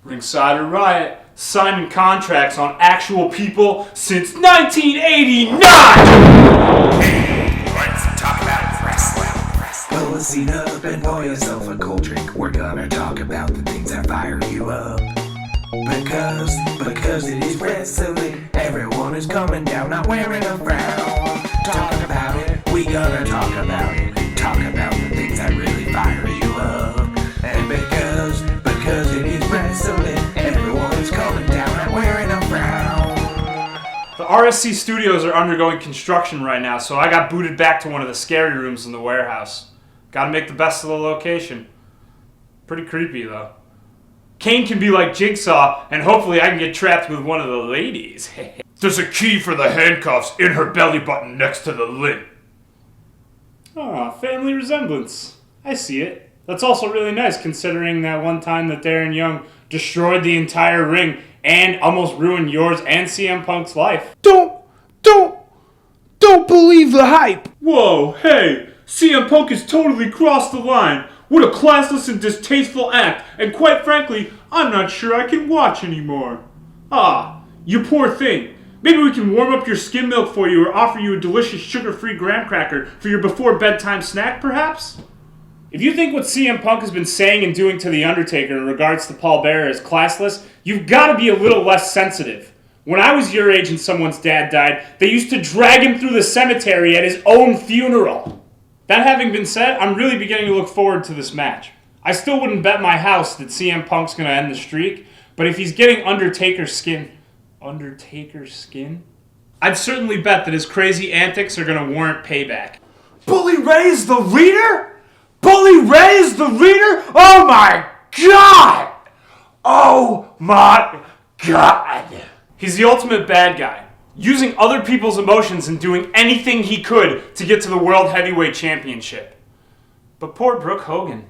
Ringside or Riot, signing contracts on actual people since 1989! Let's talk about wrestling. Pull a seat up and pour yourself a cold drink. We're gonna talk about the things that fire you up. Because it is wrestling. Everyone is coming down, not wearing a frown. Talk about it, we gonna talk about it. Talk about the things that really fire you up. And because it is wrestling, everyone is coming down, not wearing a frown. The RSC studios are undergoing construction right now, so I got booted back to one of the scary rooms in the warehouse. Gotta make the best of the location. Pretty creepy, though. Kane can be like Jigsaw, and hopefully I can get trapped with one of the ladies. There's a key for the handcuffs in her belly button next to the lid. Aw, family resemblance. I see it. That's also really nice, considering that one time that Darren Young destroyed the entire ring and almost ruined yours and CM Punk's life. Don't believe the hype. Whoa, hey, CM Punk has totally crossed the line. What a classless and distasteful act, and quite frankly, I'm not sure I can watch anymore. Ah, you poor thing. Maybe we can warm up your skim milk for you or offer you a delicious sugar-free graham cracker for your before-bedtime snack, perhaps? If you think what CM Punk has been saying and doing to The Undertaker in regards to Paul Bearer is classless, you've got to be a little less sensitive. When I was your age and someone's dad died, they used to drag him through the cemetery at his own funeral. That having been said, I'm really beginning to look forward to this match. I still wouldn't bet my house that CM Punk's going to end the streak, but if he's getting Undertaker's skin, I'd certainly bet that his crazy antics are going to warrant payback. Bully Ray's the leader? Bully Ray's the leader? Oh my God! Oh my God! He's the ultimate bad guy, using other people's emotions and doing anything he could to get to the World Heavyweight Championship. But poor Brooke Hogan.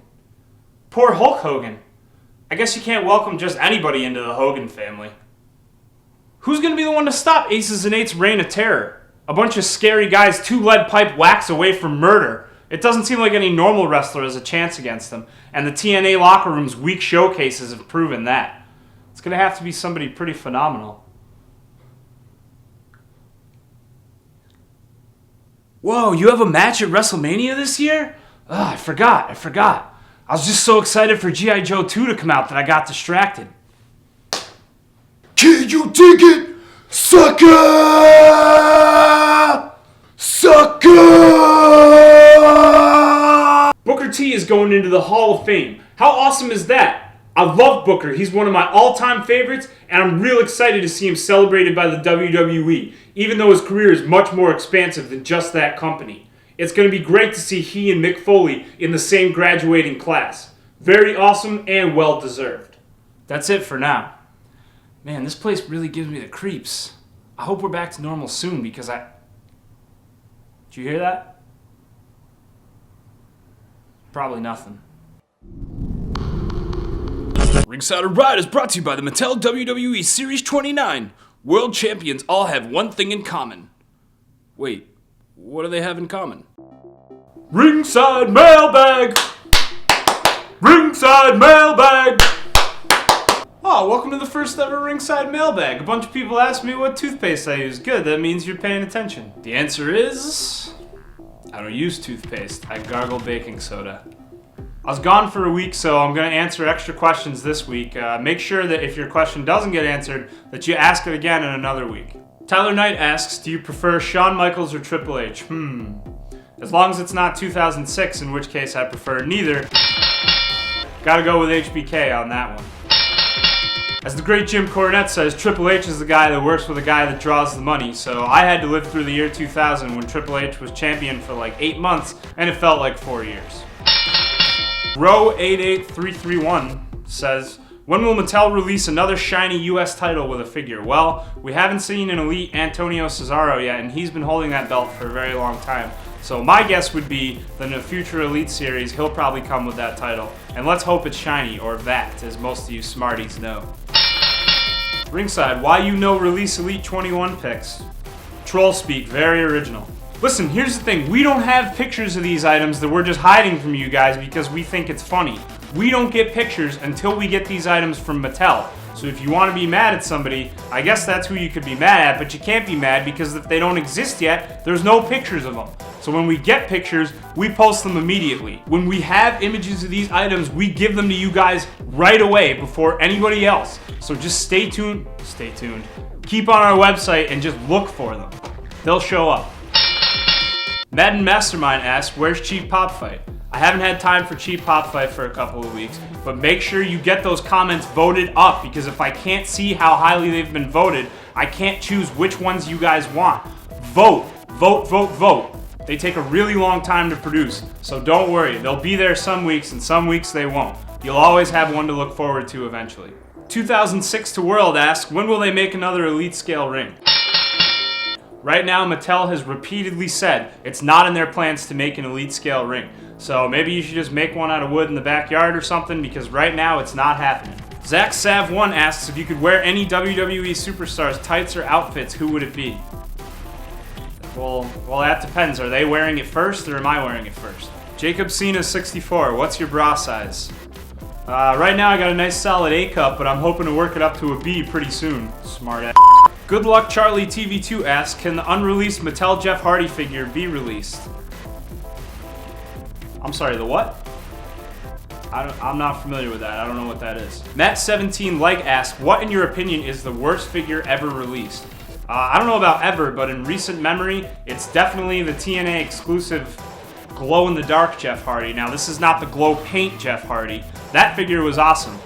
Poor Hulk Hogan. I guess you can't welcome just anybody into the Hogan family. Who's going to be the one to stop Aces and Eights' reign of terror? A bunch of scary guys 2 lead pipe whacks away from murder. It doesn't seem like any normal wrestler has a chance against them, and the TNA locker room's weak showcases have proven that. It's going to have to be somebody pretty phenomenal. Whoa, you have a match at WrestleMania this year? I forgot. I was just so excited for G.I. Joe 2 to come out that I got distracted. Can you dig it, sucker? Booker T is going into the Hall of Fame. How awesome is that? I love Booker. He's one of my all-time favorites, and I'm real excited to see him celebrated by the WWE, even though his career is much more expansive than just that company. It's going to be great to see he and Mick Foley in the same graduating class. Very awesome and well-deserved. That's it for now. Man, this place really gives me the creeps. I hope we're back to normal soon because Did you hear that? Probably nothing. Ringside or Riot is brought to you by the Mattel WWE Series 29. World champions all have one thing in common. Wait, what do they have in common? Ringside Mailbag! Ringside Mailbag! Oh, welcome to the first ever Ringside Mailbag. A bunch of people asked me what toothpaste I use. Good, that means you're paying attention. The answer is... I don't use toothpaste. I gargle baking soda. I was gone for a week, so I'm going to answer extra questions this week. Make sure that if your question doesn't get answered, that you ask it again in another week. Tyler Knight asks, do you prefer Shawn Michaels or Triple H? As long as it's not 2006, in which case I prefer neither. Gotta go with HBK on that one. As the great Jim Cornette says, Triple H is the guy that works with the guy that draws the money, so I had to live through the year 2000 when Triple H was champion for like 8 months, and it felt like 4 years. Row88331 says, when will Mattel release another shiny US title with a figure? Well, we haven't seen an elite Antonio Cesaro yet, and he's been holding that belt for a very long time. So my guess would be that in a future Elite series, he'll probably come with that title. And let's hope it's shiny, or that, as most of you smarties know. Ringside, why you no release Elite 21 picks? Troll speak, very original. Listen, here's the thing. We don't have pictures of these items that we're just hiding from you guys because we think it's funny. We don't get pictures until we get these items from Mattel. So if you want to be mad at somebody, I guess that's who you could be mad at, but you can't be mad because if they don't exist yet, there's no pictures of them. So when we get pictures, we post them immediately. When we have images of these items, we give them to you guys right away before anybody else. So just stay tuned. Keep on our website and just look for them. They'll show up. Madden Mastermind asks, where's Cheap Pop Fight? I haven't had time for Cheap Pop Fight for a couple of weeks, but make sure you get those comments voted up, because if I can't see how highly they've been voted, I can't choose which ones you guys want. Vote. They take a really long time to produce, so don't worry. They'll be there some weeks and some weeks they won't. You'll always have one to look forward to eventually. 2006 to World asks, when will they make another Elite Scale ring? Right now, Mattel has repeatedly said it's not in their plans to make an Elite Scale ring. So maybe you should just make one out of wood in the backyard or something, because right now it's not happening. Zach Sav1 asks if you could wear any WWE superstars' tights or outfits, who would it be? Well, that depends. Are they wearing it first or am I wearing it first? Jacob Cena 64, what's your bra size? Right now I got a nice solid A cup, but I'm hoping to work it up to a B pretty soon. Smart ass. Good Luck Charlie TV2 asks, can the unreleased Mattel Jeff Hardy figure be released? I'm sorry, the what? I'm not familiar with that. I don't know what that is. Matt17 asks, what in your opinion is the worst figure ever released? I don't know about ever, but in recent memory, it's definitely the TNA exclusive glow-in-the-dark Jeff Hardy. Now, this is not the glow paint Jeff Hardy. That figure was awesome.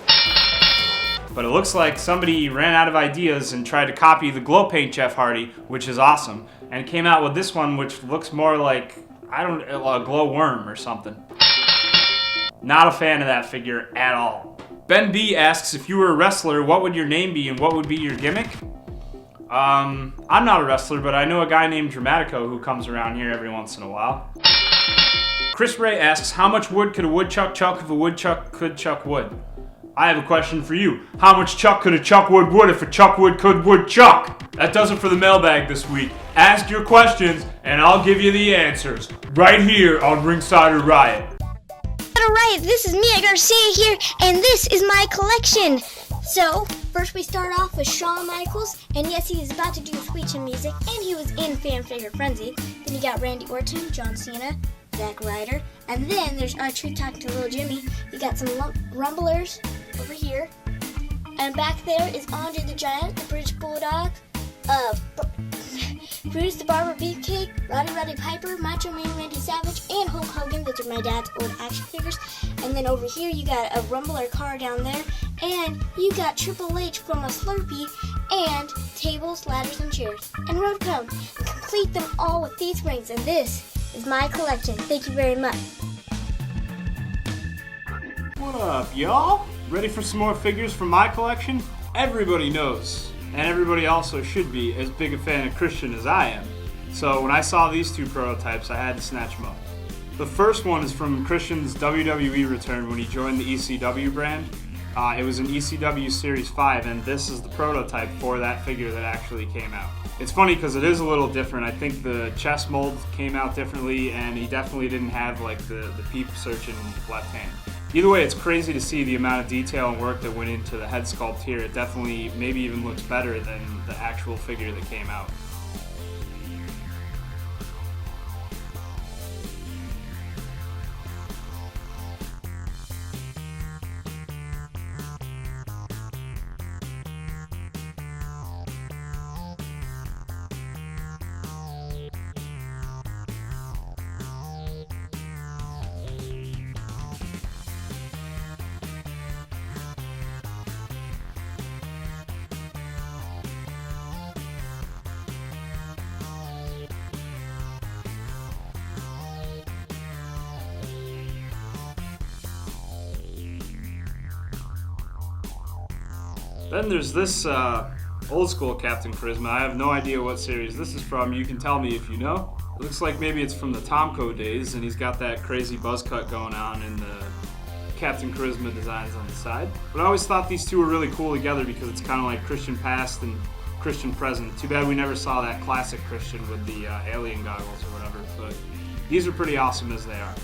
But it looks like somebody ran out of ideas and tried to copy the glow paint Jeff Hardy, which is awesome, and came out with this one, which looks more like, a glow worm or something. Not a fan of that figure at all. Ben B asks, if you were a wrestler, what would your name be and what would be your gimmick? I'm not a wrestler, but I know a guy named Dramatico who comes around here every once in a while. Chris Ray asks, how much wood could a woodchuck chuck if a woodchuck could chuck wood? I have a question for you. How much chuck could a chuckwood wood if a chuckwood could woodchuck? That does it for the mailbag this week. Ask your questions and I'll give you the answers right here on Ringside Riot. Alright, this is Mia Garcia here, and this is my collection. So, first we start off with Shawn Michaels, and yes, he is about to do Sweet Chin music, and he was in Fan Figure Frenzy. Then you got Randy Orton, John Cena, Zack Ryder, and then there's R-Truth talking to Little Jimmy. You got some Rumblers over here, and back there is Andre the Giant, the British Bulldog, Bruce the Barber Beefcake, Roddy Piper, Macho Man Randy Savage, and Hulk Hogan. Those are my dad's old action figures. And then over here you got a Rumbler car down there, and you got Triple H from a Slurpee, and tables, ladders, and chairs, and road cone. And complete them all with these rings, and this is my collection. Thank you very much. What up, y'all? Ready for some more figures from my collection? Everybody knows, and everybody also should be, as big a fan of Christian as I am. So when I saw these two prototypes, I had to snatch them up. The first one is from Christian's WWE return when he joined the ECW brand. It was an ECW Series 5, and this is the prototype for that figure that actually came out. It's funny because it is a little different. I think the chest mold came out differently, and he definitely didn't have like the peep search in left hand. Either way, it's crazy to see the amount of detail and work that went into the head sculpt here. It definitely maybe even looks better than the actual figure that came out. Then there's this old school Captain Charisma. I have no idea what series this is from. You can tell me if you know. It looks like maybe it's from the Tomco days, and he's got that crazy buzz cut going on and the Captain Charisma designs on the side. But I always thought these two were really cool together because it's kind of like Christian past and Christian present. Too bad we never saw that classic Christian with the alien goggles or whatever, but these are pretty awesome as they are.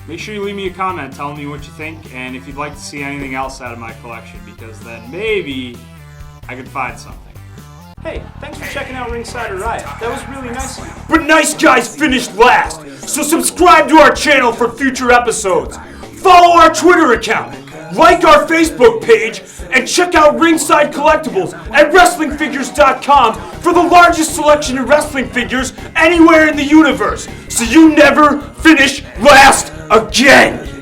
Make sure you leave me a comment telling me what you think and if you'd like to see anything else out of my collection, because then maybe I could find something. Hey, thanks for checking out Ringside Riot. That was really nice of you. But nice guys finished last, so subscribe to our channel for future episodes. Follow our Twitter account, like our Facebook page, and check out Ringside Collectibles at WrestlingFigures.com for the largest selection of wrestling figures anywhere in the universe, so you never finish last again!